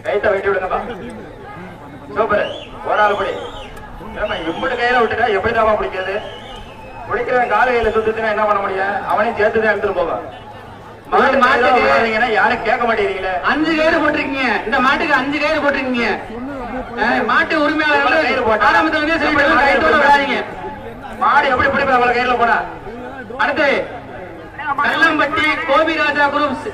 கைத்த வெட்டி விடுங்கப்பா. சூப்பர். ஒரு ஆள் படி. இம்புட்டு கையில விட்டுட்டா எப்படி தாமா பிடிக்கிறது? பிடிக்கிறவன் கால கையில சுத்துச்சுன்னா என்ன பண்ண முடியும்? அவனையும் சேர்த்துதான் எடுத்துட்டு போவான். யாரும் கேட்க மாட்டேங்கிறீங்களே. 5 கயிறு போட்டிருக்கீங்க. இந்த மாட்டுக்கு 5 கயிறு போட்டிருக்கீங்க. மாட்டு உரிமையாளர் கயிறு போட்டா மாடு எப்படி பிடிப்பா அவளை கையில போனா? அடுத்து கல்லம்பட்டி கோபிராஜா குரூப்ஸ்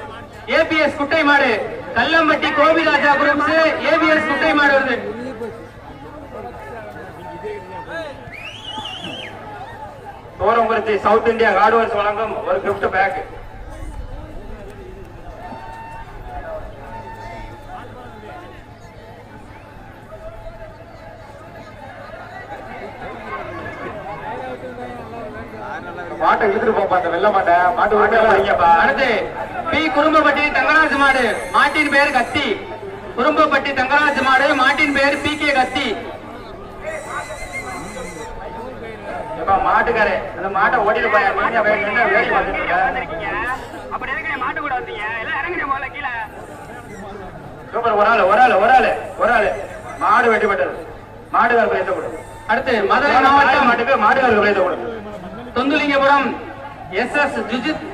ஏபிஎஸ் குட்டை மாடு. கல்லம்பட்டி கோபிராஜா குரூப்ஸ் ஏபிஎஸ் குட்டை மாடு வருது. தோரங்குறிச்சி சவுத் இந்தியா ஹார்ட்வேர்ஸ் வழங்கும் ஒரு கிஃப்ட் பேக். மாட்டை இழுத்துட்டு போப்பா. அந்த வெள்ள மாட்டை மாட்டு வாங்கிப்பா. அடுத்து பி குறும்பப்பட்டி தங்கராஜ் மாடு. மாட்டின் பேர் கத்தி. குறும்பப்பட்டி தங்கராஜ் மாடு. மாட்டின் பேர் பி கே கத்தி. மாட்டுக்காரு அந்த மாட்டை ஓட்டிட்டு போய் வேடி பார்த்துருக்கீங்க. அப்படி எதுக்கு மாட்டு கூட வந்தீங்க? எல்லாம் இறங்குங்க போல கீழே. சூப்பர். ஒரு ஆளு மாடு வெட்டிப்பட்டது. மாடுகார் பேச கொடுக்கும். அடுத்து மதுரை மாவட்டம் மாட்டுக்கு மாடுகார் பேச கொடுக்கும். தொந்துலிங்கபுரம் எஸ்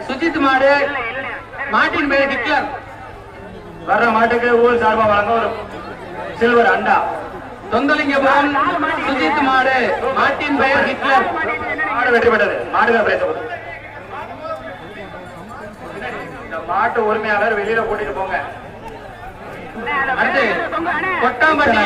சுஜித் மாடு. மாட்டின் பேர் ஹிட்லர். வர்ற மாட்டுக்கு ஊர் சார்பா வழங்க ஒரு சில்வர் அண்டா. தொந்தலிங்கபுரம் சுஜித் மாடு. மாட்டின் பெயர் ஹிட்லர். மாடு வெற்றிப்பட்டது. மாடுகார் பேசப்படும். இந்த மாட்டு உரிமையாளர் வெளியில கூட்டிட்டு போங்க. அடுத்து கொட்டாம்பட்டி